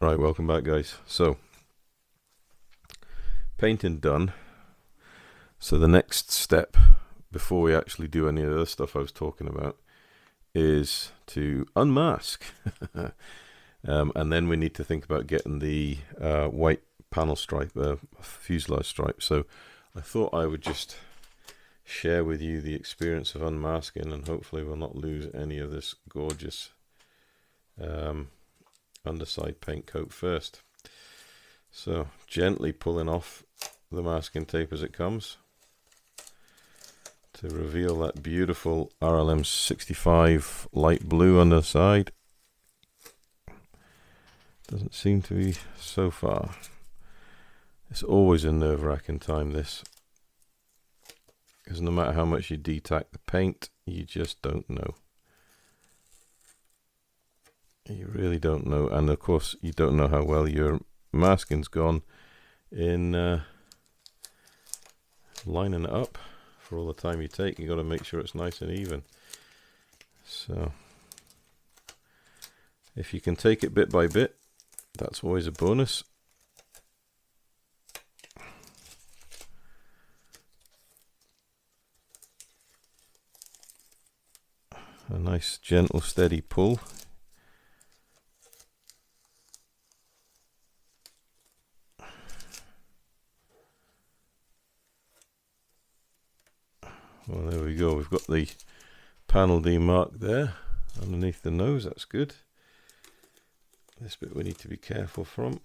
Right, welcome back, guys. So, painting done. So the next step, before we actually do any of the other stuff I was talking about, is to unmask. And then we need to think about getting the white panel stripe, fuselage stripe. So I thought I would just share with you the experience of unmasking, and hopefully we'll not lose any of this gorgeous underside paint coat first. So gently pulling off the masking tape as it comes to reveal that beautiful RLM 65 light blue underside. Doesn't seem to be so far. It's always a nerve-wracking time, this, because no matter how much you detack the paint, you just don't know. You really don't know, and of course you don't know how well your masking's gone in lining it up. For all the time you take, you got to make sure it's nice and even. So if you can take it bit by bit, that's always a bonus. A nice gentle steady pull. Well, there we go. We've got the panel demarked there underneath the nose. That's good. This bit we need to be careful from.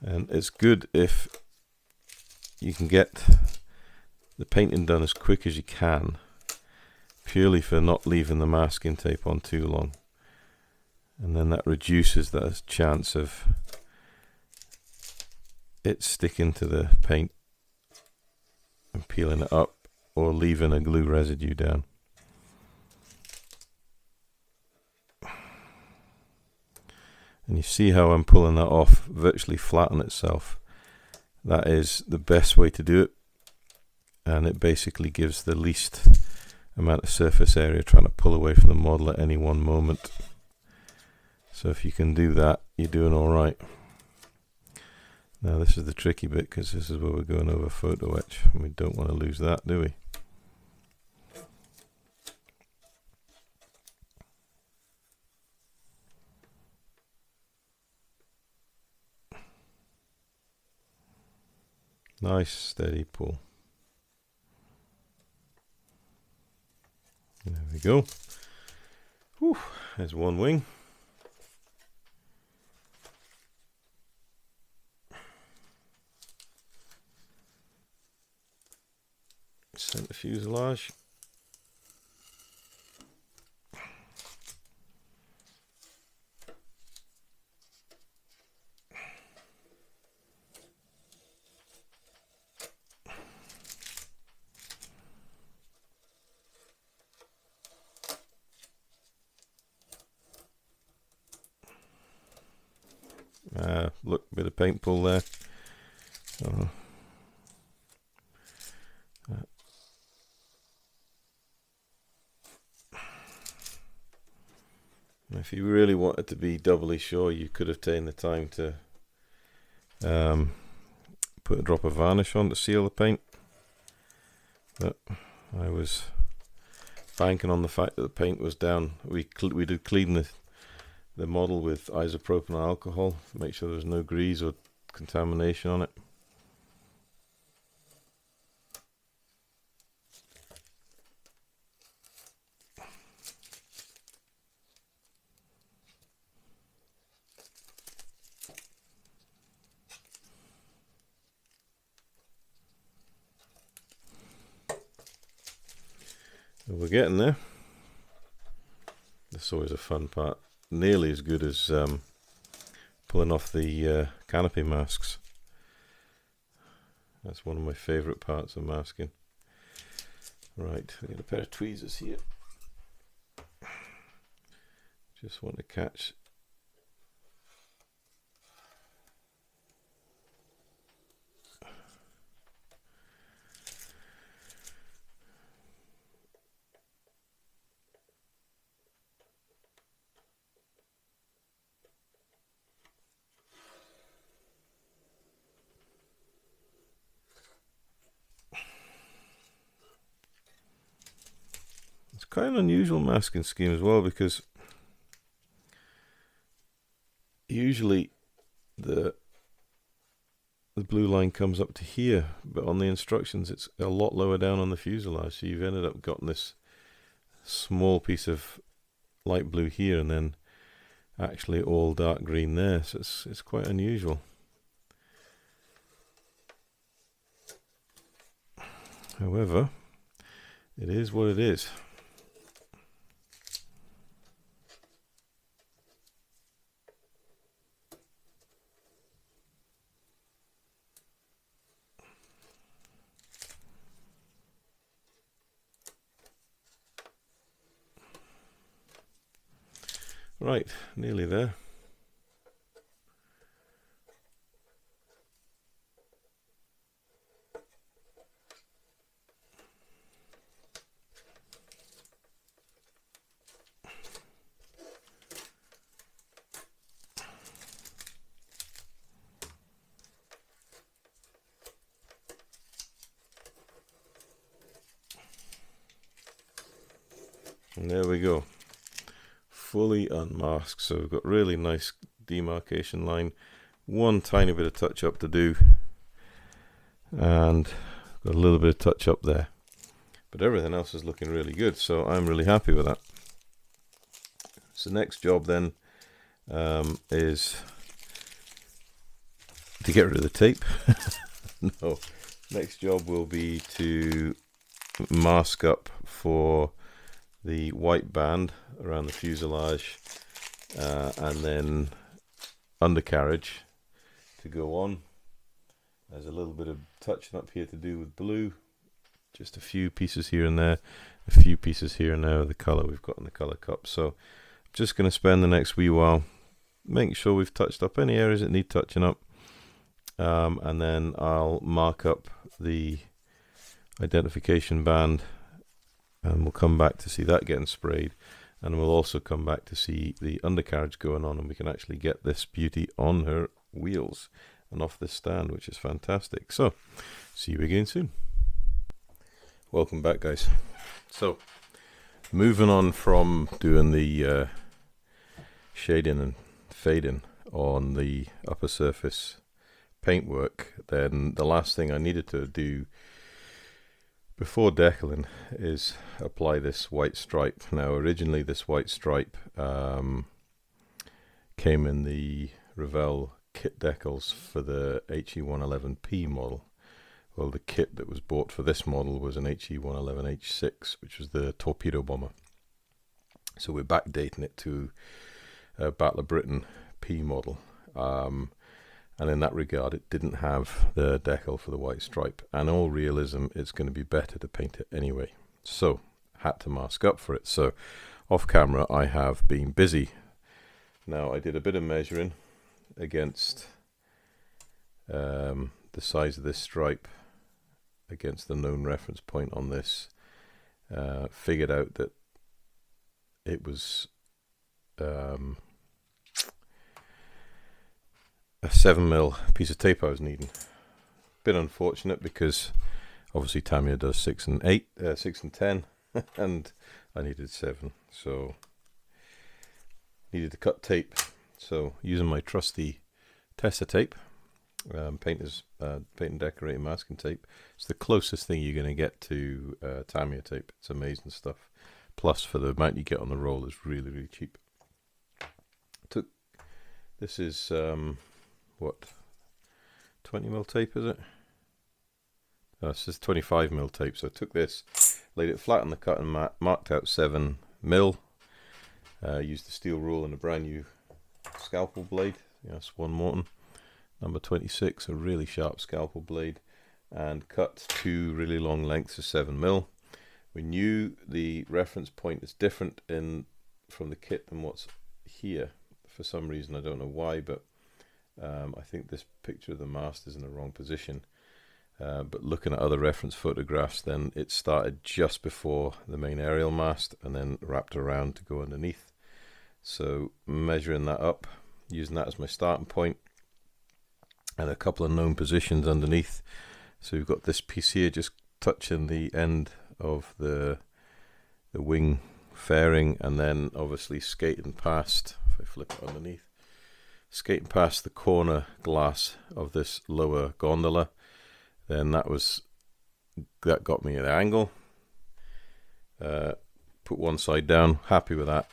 And it's good if you can get the painting done as quick as you can, purely for not leaving the masking tape on too long. And then that reduces the chance of it sticking to the paint and peeling it up, or leaving a glue residue down. And you see how I'm pulling that off virtually flat on itself. That is the best way to do it, and it basically gives the least amount of surface area trying to pull away from the model at any one moment. So if you can do that, you're doing all right. Now this is the tricky bit, because this is where we're going over photo etch, and we don't want to lose that, do we? Nice steady pull. There we go. Whew, there's one wing. Center fuselage. Look, bit of paint pull there. If you really wanted to be doubly sure, you could have taken the time to put a drop of varnish on to seal the paint. But I was banking on the fact that the paint was down. We did clean the model with isopropyl alcohol, make sure there was no grease or contamination on it. We're getting there. That's always a fun part. Nearly as good as pulling off the canopy masks. That's one of my favourite parts of masking. Right, we get a pair of tweezers here. Just want to catch quite an unusual masking scheme as well, because usually the blue line comes up to here, but on the instructions it's a lot lower down on the fuselage, so you've ended up getting this small piece of light blue here and then actually all dark green there, so it's quite unusual. However, it is what it is. Right, nearly there. And there we go. Fully unmasked, so we've got really nice demarcation line, one tiny bit of touch up to do, and got a little bit of touch up there, but everything else is looking really good, so I'm really happy with that. So next job then is to get rid of the tape. No, next job will be to mask up for the white band around the fuselage, and then undercarriage to go on. There's a little bit of touching up here to do with blue, just a few pieces here and there, a few pieces here and there of the colour we've got in the colour cup. So I'm just going to spend the next wee while making sure we've touched up any areas that need touching up, and then I'll mark up the identification band, and we'll come back to see that getting sprayed, and we'll also come back to see the undercarriage going on, and we can actually get this beauty on her wheels and off this stand, which is fantastic. So see you again soon. Welcome back, guys. So moving on from doing the shading and fading on the upper surface paintwork, then the last thing I needed to do before decaling is apply this white stripe. Now originally this white stripe came in the Revell kit decals for the He111P model. Well, the kit that was bought for this model was an He111H6, which was the torpedo bomber. So we're backdating it to a Battle of Britain P model. And in that regard, it didn't have the decal for the white stripe. And all realism, it's going to be better to paint it anyway. So, had to mask up for it. So, off camera, I have been busy. Now, I did a bit of measuring against the size of this stripe against the known reference point on this. Figured out that it was a 7mm piece of tape I was needing. Bit unfortunate because obviously Tamiya does 6 and 10, and I needed 7, so needed to cut tape. So using my trusty Tessa tape, paint and decorating masking tape. It's the closest thing you're going to get to Tamiya tape. It's amazing stuff. Plus, for the amount you get on the roll, is really, really cheap. This is what, 20mm tape, is it? This is 25mm tape. So I took this, laid it flat on the cut, and marked out 7mm. Used the steel rule and a brand new scalpel blade. Swan Morton number 26, a really sharp scalpel blade, and cut 2 really long lengths of 7mm. We knew the reference point is different from the kit than what's here. For some reason, I don't know why, but I think this picture of the mast is in the wrong position. But looking at other reference photographs, then it started just before the main aerial mast and then wrapped around to go underneath. So measuring that up, using that as my starting point, and a couple of known positions underneath. So we've got this piece here just touching the end of the wing fairing, and then obviously skating past, if I flip it underneath, skating past the corner glass of this lower gondola. Then that got me an angle. Put one side down, happy with that,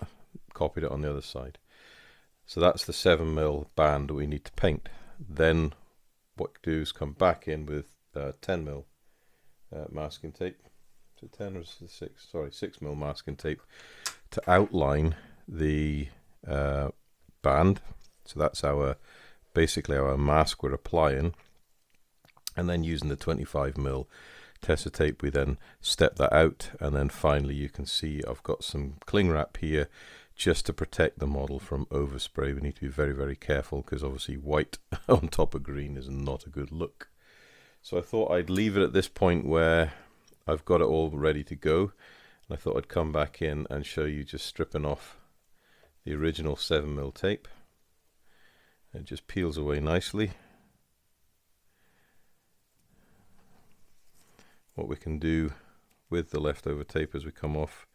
copied it on the other side. So that's the 7mm band we need to paint. Then what you do is come back in with 10mm masking tape. Is it 10 or 6? Sorry, 6mm masking tape to outline the band. So that's basically our mask we're applying. And then using the 25mm tester tape, we then step that out, and then finally you can see I've got some cling wrap here just to protect the model from overspray. We need to be very, very careful because obviously white on top of green is not a good look. So I thought I'd leave it at this point where I've got it all ready to go, and I thought I'd come back in and show you just stripping off the original 7mm tape. It just peels away nicely. What we can do with the leftover tape as we come off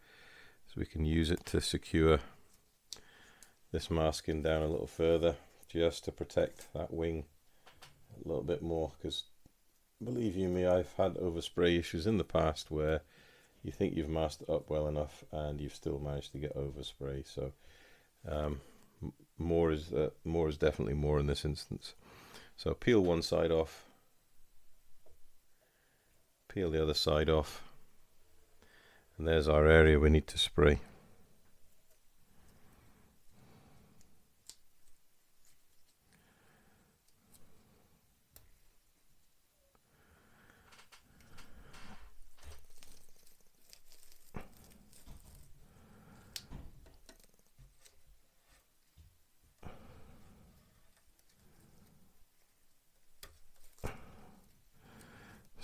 is we can use it to secure this masking down a little further, just to protect that wing a little bit more, because believe you me, I've had overspray issues in the past where you think you've masked it up well enough and you've still managed to get overspray. So more is definitely more in this instance. So peel one side off, peel the other side off, and there's our area we need to spray.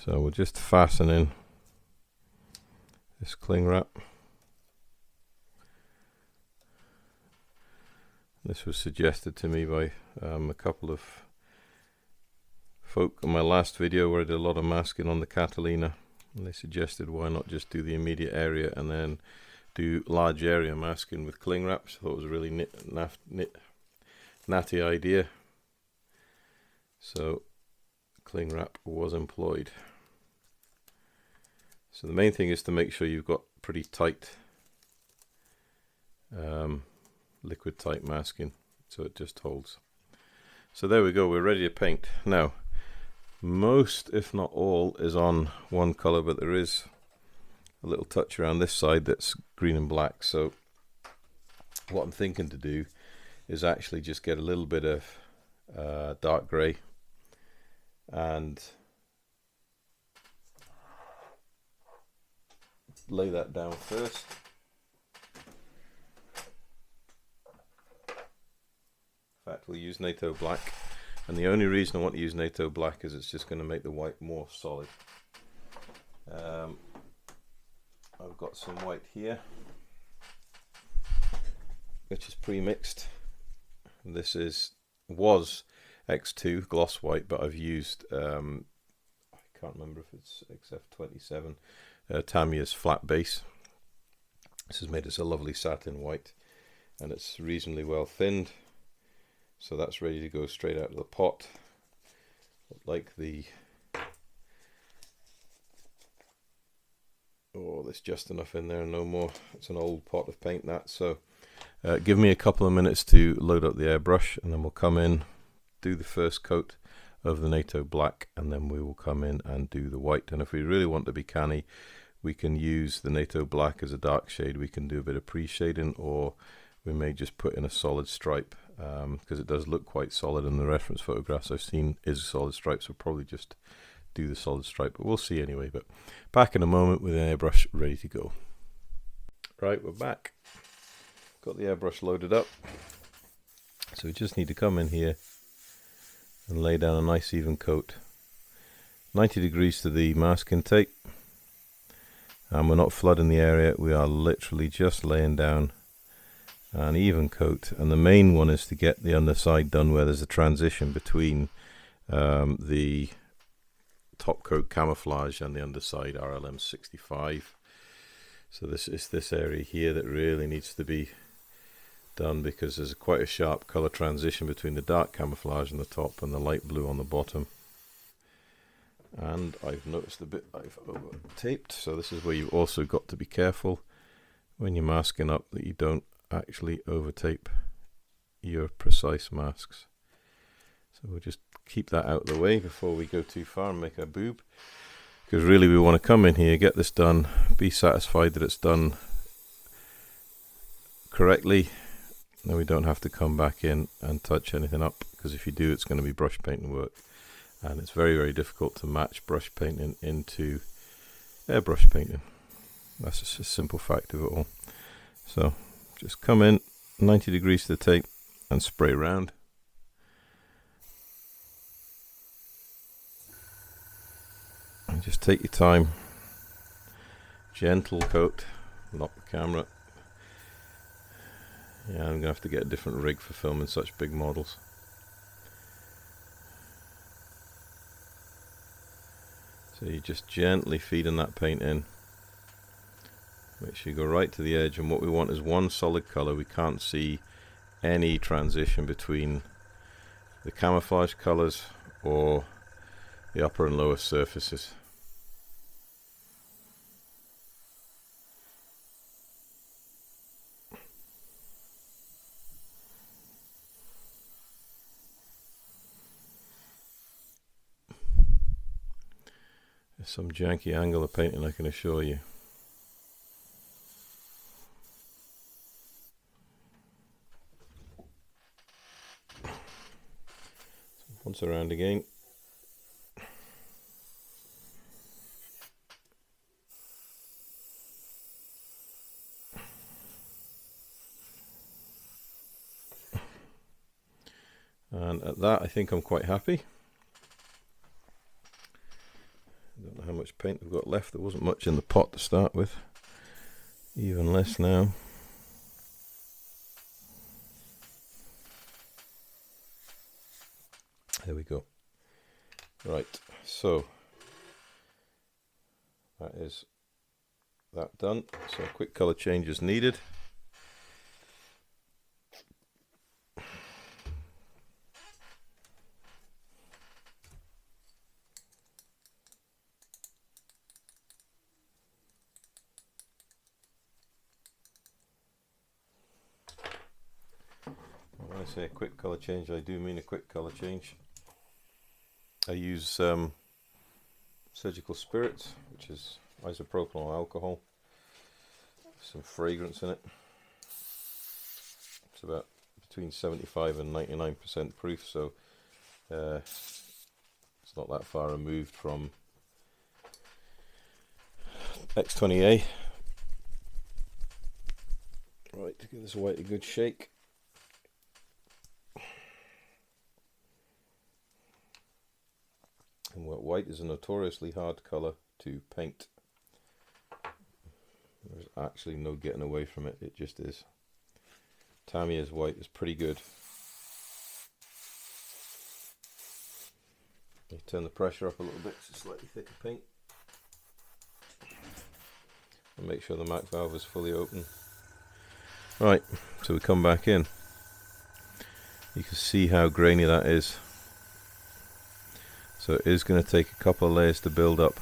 So we're just fastening this cling wrap. This was suggested to me by a couple of folk in my last video where I did a lot of masking on the Catalina, and they suggested why not just do the immediate area and then do large area masking with cling wraps. I thought it was a really natty idea. So cling wrap was employed. So the main thing is to make sure you've got pretty tight liquid tight masking so it just holds. So there we go, we're ready to paint. Now most, if not all, is on one color, but there is a little touch around this side that's green and black. So what I'm thinking to do is actually just get a little bit of dark grey and lay that down first. In fact, we'll use NATO black, and the only reason I want to use NATO black is it's just going to make the white more solid. I've got some white here which is pre-mixed. This was X2 gloss white, but I've used I can't remember if it's XF27 Tamiya's flat base. This has made us a lovely satin white, and it's reasonably well thinned, so that's ready to go straight out of the pot. Like the there's just enough in there, no more. It's an old pot of paint, that. So give me a couple of minutes to load up the airbrush, and then we'll come in, do the first coat of the NATO black, and then we will come in and do the white. And if we really want to be canny, we can use the NATO black as a dark shade. We can do a bit of pre-shading, or we may just put in a solid stripe, because it does look quite solid, and the reference photographs I've seen is a solid stripe, so probably just do the solid stripe, but we'll see anyway. But back in a moment with an airbrush ready to go. Right, we're back. Got the airbrush loaded up, so we just need to come in here and lay down a nice even coat, 90 degrees to the masking tape, and we're not flooding the area, we are literally just laying down an even coat. And the main one is to get the underside done where there's a transition between the top coat camouflage and the underside RLM 65. So this is this area here that really needs to be done, because there's quite a sharp color transition between the dark camouflage on the top and the light blue on the bottom. And I've noticed a bit I've over taped, so this is where you've also got to be careful when you're masking up that you don't actually over tape your precise masks. So we'll just keep that out of the way before we go too far and make a boob, because really we want to come in here, get this done, be satisfied that it's done correctly, then we don't have to come back in and touch anything up, because if you do, it's going to be brush painting work, and it's very, very difficult to match brush painting into airbrush painting. That's just a simple fact of it all. So just come in 90 degrees to the tape and spray around. And just take your time, gentle coat, lock the camera. Yeah, I'm going to have to get a different rig for filming such big models. So you're just gently feeding that paint in. Make sure you go right to the edge, and what we want is one solid color. We can't see any transition between the camouflage colors or the upper and lower surfaces. There's some janky angle of painting, I can assure you. Once around again. And at that, I think I'm quite happy. I don't know how much paint I've got left. There wasn't much in the pot to start with. Even less now. There we go. Right, so that is that done. So a quick color change is needed. When I say a quick color change, I do mean a quick color change. I use surgical spirits, which is isopropyl alcohol, some fragrance in it. It's about between 75 and 99% proof, so it's not that far removed from X20A. Right, to give this white a good shake. And white is a notoriously hard colour to paint. There's actually no getting away from it, it just is. Tamiya's white is pretty good. You turn the pressure up a little bit, it's a slightly thicker paint. And make sure the MAC valve is fully open. Right, so we come back in. You can see how grainy that is. So it is going to take a couple of layers to build up.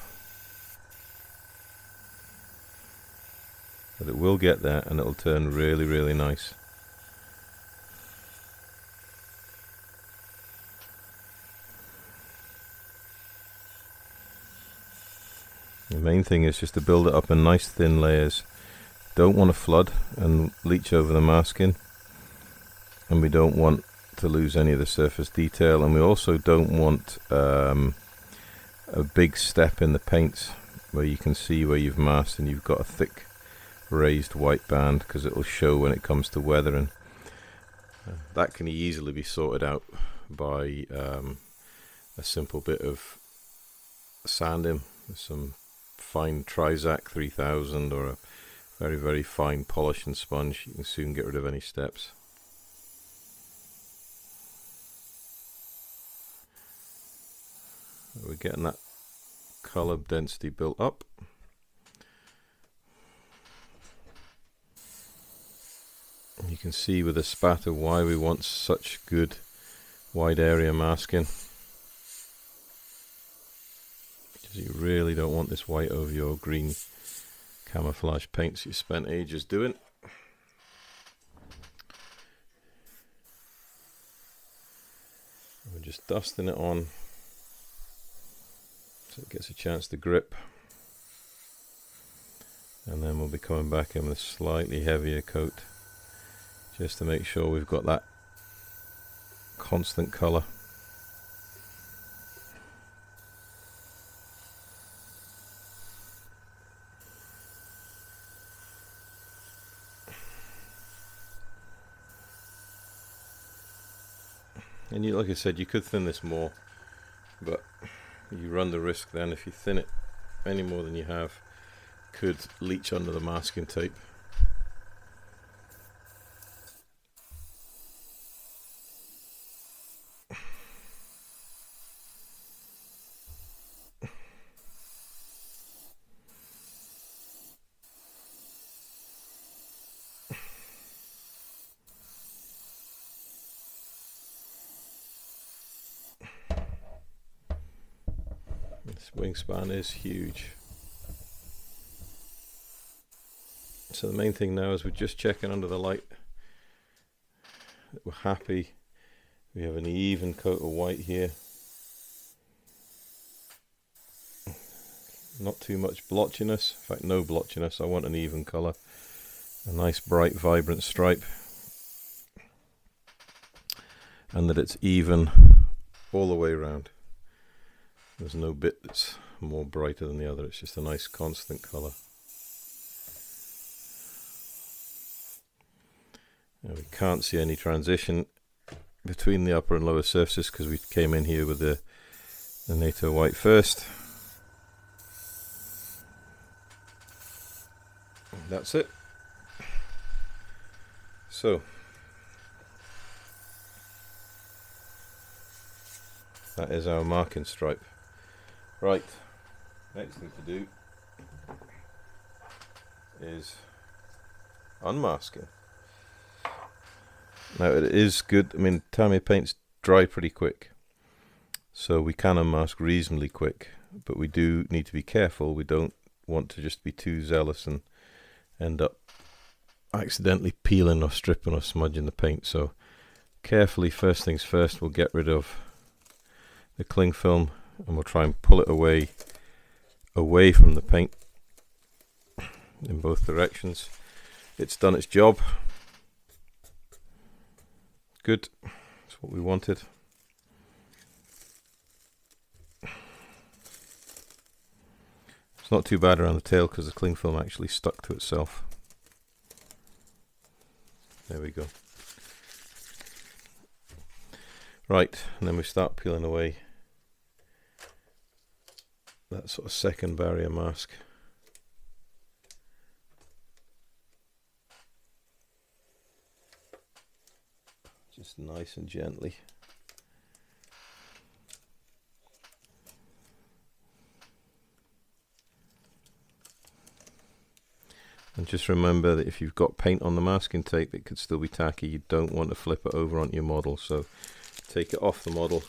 But it will get there and it'll turn really, really nice. The main thing is just to build it up in nice thin layers. Don't want to flood and leach over the masking. And we don't want to lose any of the surface detail, and we also don't want a big step in the paints where you can see where you've masked and you've got a thick raised white band, because it will show when it comes to weathering. That can easily be sorted out by a simple bit of sanding with some fine Trizac 3000 or a very, very fine polishing sponge. You can soon get rid of any steps. We're getting that colour density built up. You can see with the spatter why we want such good wide area masking. Because you really don't want this white over your green camouflage paints you spent ages doing. We're just dusting it on so it gets a chance to grip, and then we'll be coming back in with a slightly heavier coat just to make sure we've got that constant colour. And you, like I said, you could thin this more, but you run the risk then if you thin it any more than you have, could leach under the masking tape. This wingspan is huge. So the main thing now is we're just checking under the light that we're happy. We have an even coat of white here. Not too much blotchiness, in fact no blotchiness. I want an even colour. A nice bright vibrant stripe. And that it's even all the way around. There's no bit that's more brighter than the other, it's just a nice constant colour. And we can't see any transition between the upper and lower surfaces because we came in here with the NATO white first. And that's it. So that is our marking stripe. Right, next thing to do is unmasking. Now it is good, I mean Tamiya paints dry pretty quick, so we can unmask reasonably quick, but we do need to be careful. We don't want to just be too zealous and end up accidentally peeling or stripping or smudging the paint. So carefully, first things first, we'll get rid of the cling film and we'll try and pull it away from the paint in both directions. It's done its job. Good, that's what we wanted. It's not too bad around the tail because the cling film actually stuck to itself. There we go. Right, and then we start peeling away that sort of second barrier mask. Just nice and gently. And just remember that if you've got paint on the masking tape, it could still be tacky. You don't want to flip it over onto your model, so take it off the model,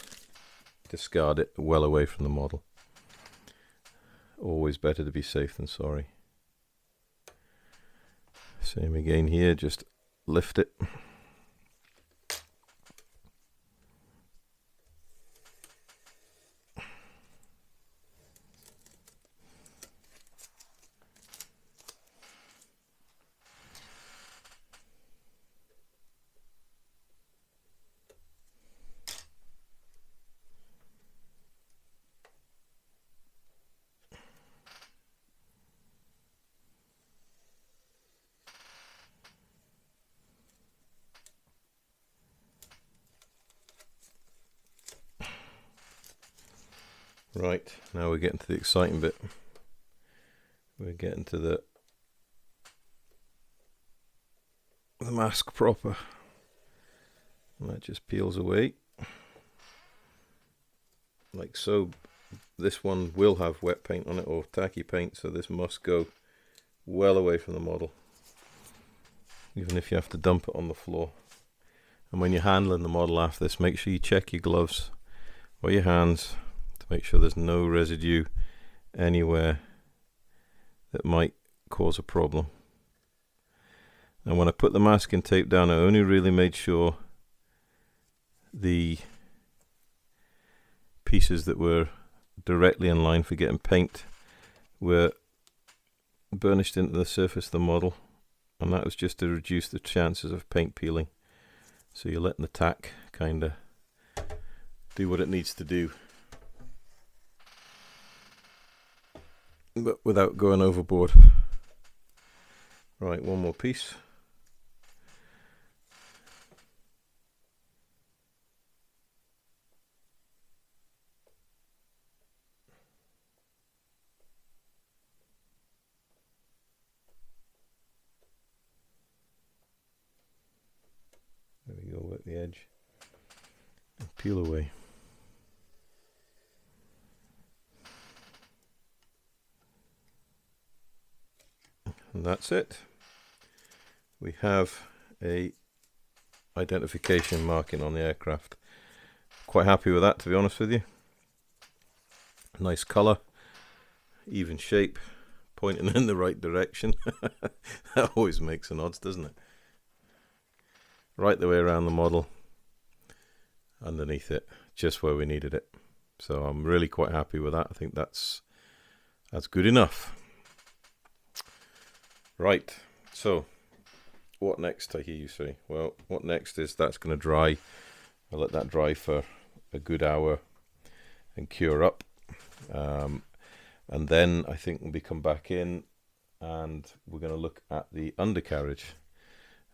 discard it well away from the model. Always better to be safe than sorry. Same again here, just lift it. Right, now we're getting to the exciting bit. We're getting to the mask proper. And that just peels away. Like so. This one will have wet paint on it or tacky paint, so this must go well away from the model. even if you have to dump it on the floor. And when you're handling the model after this, make sure you check your gloves or your hands to make sure there's no residue anywhere that might cause a problem. And when I put the masking tape down, I only really made sure the pieces that were directly in line for getting paint were burnished into the surface of the model, and that was just to reduce the chances of paint peeling. So you're letting the tack kind of do what it needs to do, but without going overboard. Right, one more piece. There we go, at the edge and peel away. And that's it. We have a identification marking on the aircraft. Quite happy with that, to be honest with you. Nice colour, even shape, pointing in the right direction. That always makes an odds, doesn't it? Right the way around the model, underneath it, just where we needed it. So I'm really quite happy with that. I think that's good enough. Right, so what next, I hear you say? Well, what next is that's going to dry. I'll let that dry for a good hour and cure up. And then I think we'll come back in and we're going to look at the undercarriage.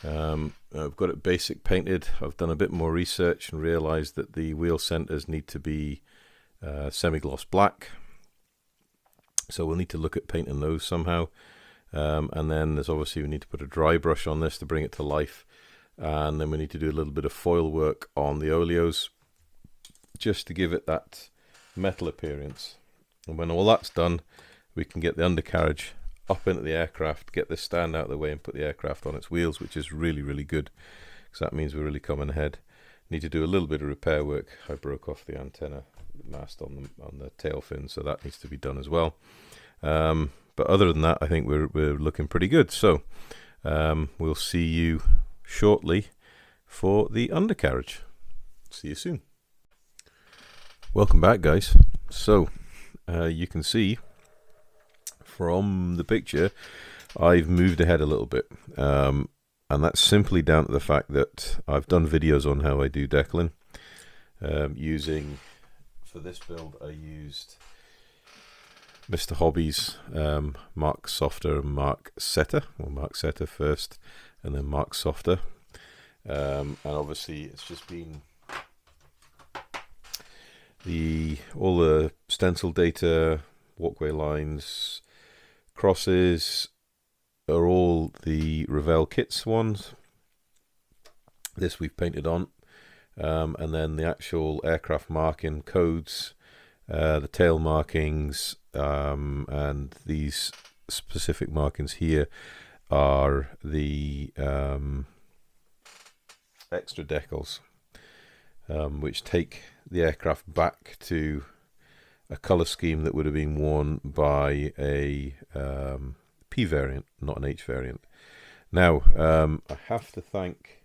I've got it basic painted. I've done a bit more research and realized that the wheel centers need to be semi-gloss black, so we'll need to look at painting those somehow. And then there's obviously we need to put a dry brush on this to bring it to life, and then we need to do a little bit of foil work on the oleos just to give it that metal appearance. And when all that's done, we can get the undercarriage up into the aircraft, get this stand out of the way and put the aircraft on its wheels, which is really, really good, because that means we're really coming ahead. Need to do a little bit of repair work. I broke off the antenna mast on the tail fin, so that needs to be done as well. But other than that, I think we're looking pretty good. So we'll see you shortly for the undercarriage. See you soon. Welcome back, guys. So you can see from the picture I've moved ahead a little bit, and that's simply down to the fact that I've done videos on how I do decaling. Using, for this build, I used Mr. Hobby's Mark Softer and Mark Setter, well, Mark Setter first and then Mark Softer, and obviously it's just been all the stencil data, walkway lines, crosses are all the Revell kits ones. This we've painted on, and then the actual aircraft marking codes, the tail markings, and these specific markings here are the extra decals, which take the aircraft back to a color scheme that would have been worn by a P variant, not an H variant. Now, I have to thank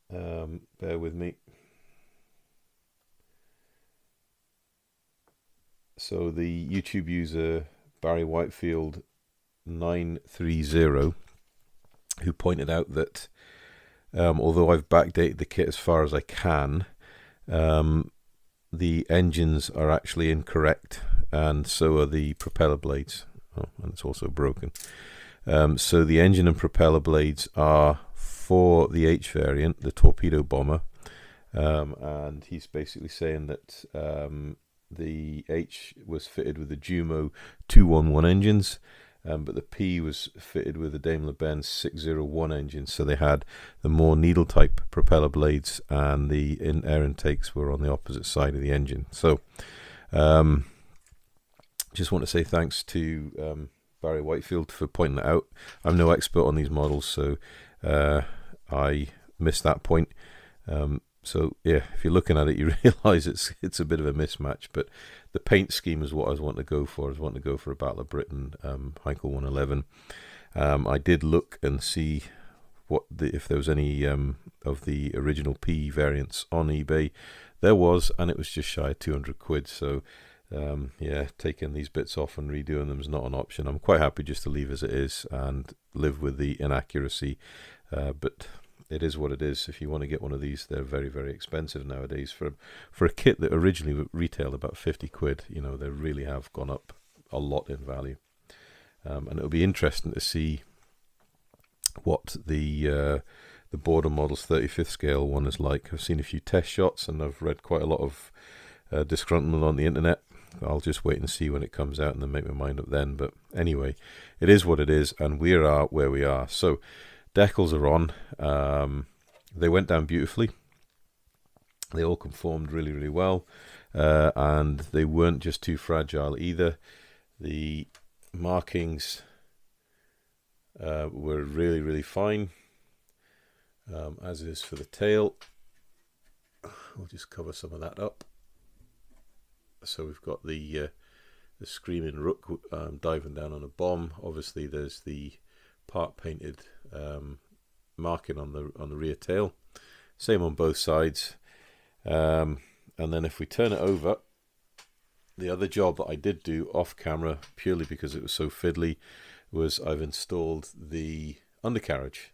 bear with me. So the YouTube user Barry Whitefield 930, who pointed out that although I've backdated the kit as far as I can, the engines are actually incorrect, and so are the propeller blades. Oh, and it's also broken. So the engine and propeller blades are for the H variant, the torpedo bomber, and he's basically saying that the H was fitted with the Jumo 211 engines, but the P was fitted with the Daimler-Benz 601 engine, so they had the more needle type propeller blades, and the air intakes were on the opposite side of the engine. So just want to say thanks to Barry Whitefield for pointing it out. I'm no expert on these models, so I missed that point. So yeah, if you're looking at it, you realise it's a bit of a mismatch. But the paint scheme is what I was wanting to go for. I was wanting to go for a Battle of Britain He111. I did look and see if there was any of the original P variants on eBay. There was, and it was just shy of 200 quid. So yeah, taking these bits off and redoing them is not an option. I'm quite happy just to leave as it is and live with the inaccuracy. But it is what it is. If you want to get one of these, they're very, very expensive nowadays. For a kit that originally retailed about 50 quid, you know, they really have gone up a lot in value. And it'll be interesting to see what the Border Models 35th scale one is like. I've seen a few test shots and I've read quite a lot of disgruntlement on the internet. I'll just wait and see when it comes out and then make my mind up then. But anyway, it is what it is, and we are where we are. So decals are on. They went down beautifully. They all conformed really, really well, and they weren't just too fragile either. The markings were really, really fine, as is for the tail. We'll just cover some of that up. So we've got the screaming rook diving down on a bomb. Obviously, there's the part painted marking on the rear tail. Same on both sides. And then if we turn it over, the other job that I did do off camera, purely because it was so fiddly, was I've installed the undercarriage.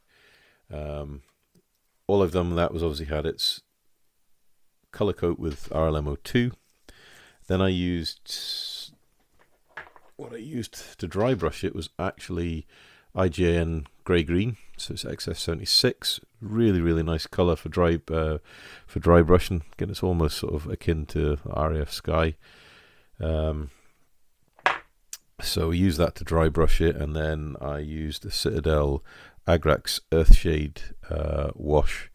All I've done with that was obviously had its color coat with RLMO2. Then I used, what I used to dry brush it was actually IJN grey green, so it's XF76. Really, really nice color for dry brushing. Again, it's almost sort of akin to RAF Sky. So I used that to dry brush it, and then I used a Citadel Agrax Earthshade wash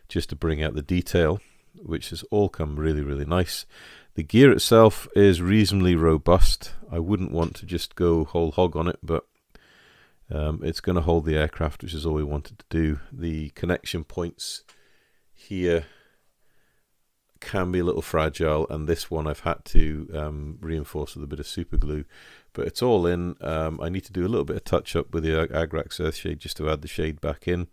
just to bring out the detail, which has all come really, really nice. The gear itself is reasonably robust. I wouldn't want to just go whole hog on it, but it's going to hold the aircraft, which is all we wanted to do. The connection points here can be a little fragile, and this one I've had to reinforce with a bit of super glue, but it's all in. I need to do a little bit of touch up with the Agrax Earthshade just to add the shade back in.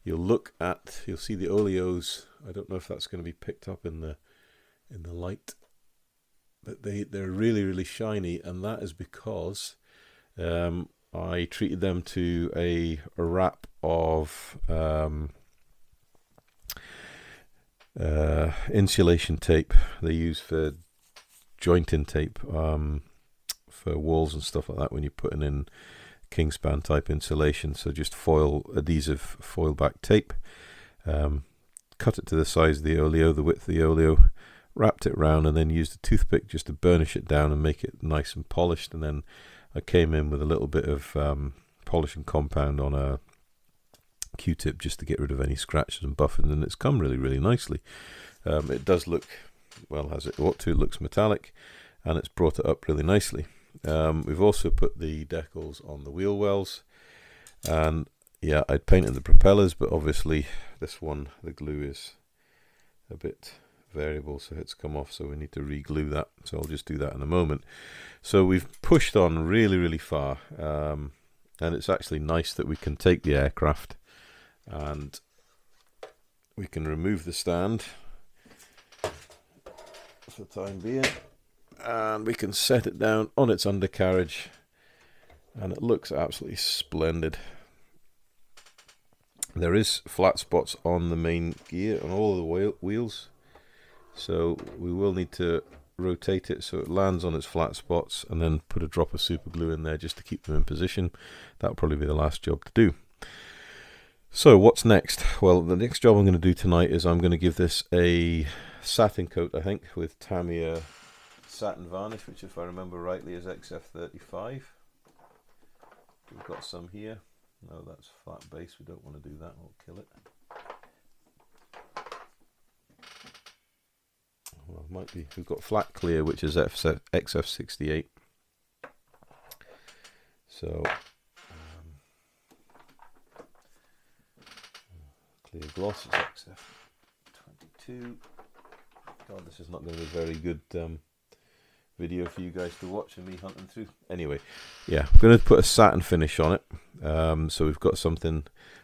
You'll see the oleos. I don't know if that's going to be picked up in the light, but they're really, really shiny, and that is because I treated them to a wrap of insulation tape they use for jointing tape for walls and stuff like that when you're putting in Kingspan type insulation. So just adhesive foil back tape, cut it to the size of the oleo, the width of the oleo, wrapped it round, and then used a toothpick just to burnish it down and make it nice and polished. And then I came in with a little bit of polishing compound on a Q-tip just to get rid of any scratches and buffing, and it's come really, really nicely. It does look, well, as it ought to. It looks metallic, and it's brought it up really nicely. We've also put the decals on the wheel wells, and yeah, I'd painted the propellers, but obviously this one, the glue is a bit variable, so it's come off, so we need to re-glue that. So I'll just do that in a moment. So we've pushed on really, really far, and it's actually nice that we can take the aircraft and we can remove the stand for the time being, and we can set it down on its undercarriage, and it looks absolutely splendid. There is flat spots on the main gear on all of the wheels, so we will need to rotate it so it lands on its flat spots, and then put a drop of super glue in there just to keep them in position. That'll probably be the last job to do. So what's next? Well, the next job I'm going to do tonight is I'm going to give this a satin coat, I think, with Tamiya satin varnish, which if I remember rightly is XF35. We've got some here. No, that's flat base. We don't want to do that. We'll kill it. Well, it might be. We've got flat clear, which is XF68. So clear gloss is XF22. God, this is not going to be a very good video for you guys to watch and me hunting through. Anyway, yeah, I'm going to put a satin finish on it. So we've got something.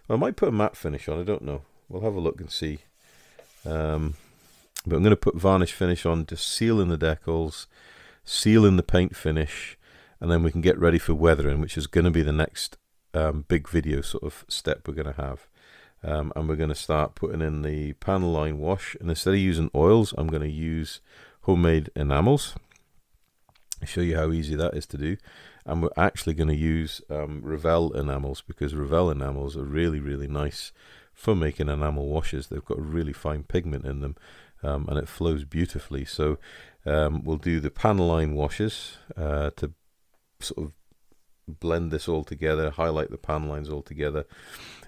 I might put a matte finish on, I don't know. We'll have a look and see. But I'm going to put varnish finish on, just sealing the decals, sealing the paint finish, and then we can get ready for weathering, which is going to be the next big video sort of step we're going to have. And we're going to start putting in the panel line wash, and instead of using oils, I'm going to use homemade enamels. I'll show you how easy that is to do. And we're actually going to use Revell enamels, because Revell enamels are really, really nice for making enamel washes. They've got a really fine pigment in them, and it flows beautifully. So we'll do the panel line washes to sort of blend this all together, highlight the panel lines all together,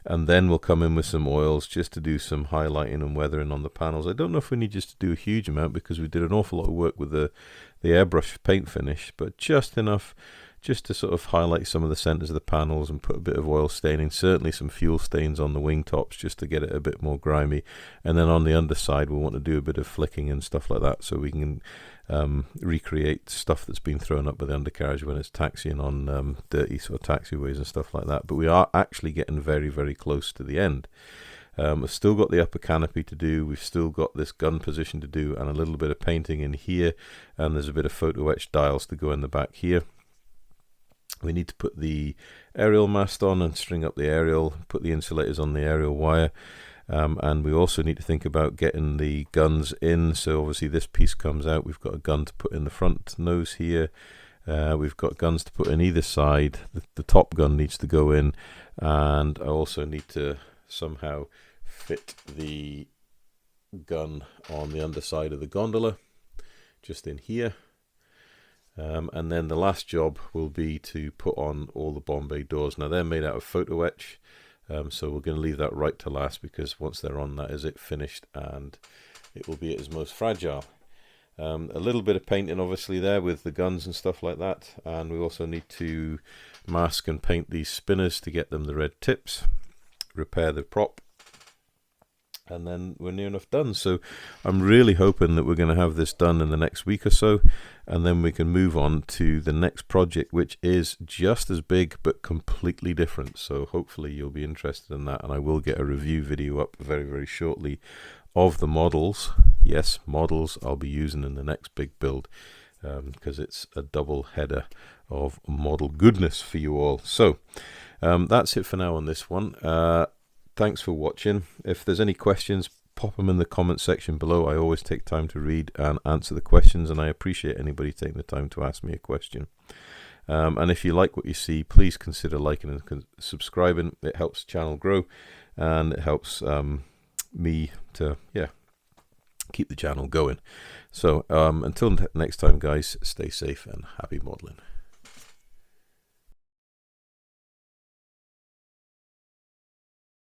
and then we'll come in with some oils just to do some highlighting and weathering on the panels. I don't know if we need just to do a huge amount, because we did an awful lot of work with the airbrush paint finish, but just enough just to sort of highlight some of the centers of the panels and put a bit of oil staining, certainly some fuel stains on the wing tops just to get it a bit more grimy. And then on the underside we'll want to do a bit of flicking and stuff like that, so we can recreate stuff that's been thrown up by the undercarriage when it's taxiing on dirty sort of taxiways and stuff like that. But we are actually getting very, very close to the end. We've still got the upper canopy to do, we've still got this gun position to do, and a little bit of painting in here, and there's a bit of photo etch dials to go in the back here. We need to put the aerial mast on and string up the aerial, put the insulators on the aerial wire, and we also need to think about getting the guns in. So obviously this piece comes out, we've got a gun to put in the front nose here, we've got guns to put in either side, the top gun needs to go in, and I also need to somehow fit the gun on the underside of the gondola, just in here. And then the last job will be to put on all the Bombay doors. Now they're made out of photo etch, so we're going to leave that right to last, because once they're on, that is it finished, and it will be at its most fragile. A little bit of painting obviously there with the guns and stuff like that, and we also need to mask and paint these spinners to get them the red tips, repair the prop, and then we're near enough done. So I'm really hoping that we're going to have this done in the next week or so, and then we can move on to the next project, which is just as big but completely different. So hopefully you'll be interested in that, and I will get a review video up very, very shortly of the models. Yes, models I'll be using in the next big build, because it's a double header of model goodness for you all. So that's it for now on this one. Thanks for watching. If there's any questions, pop them in the comment section below. I always take time to read and answer the questions, and I appreciate anybody taking the time to ask me a question. And if you like what you see, please consider liking and subscribing. It helps the channel grow, and it helps me to keep the channel going. So until next time guys, stay safe and happy modeling.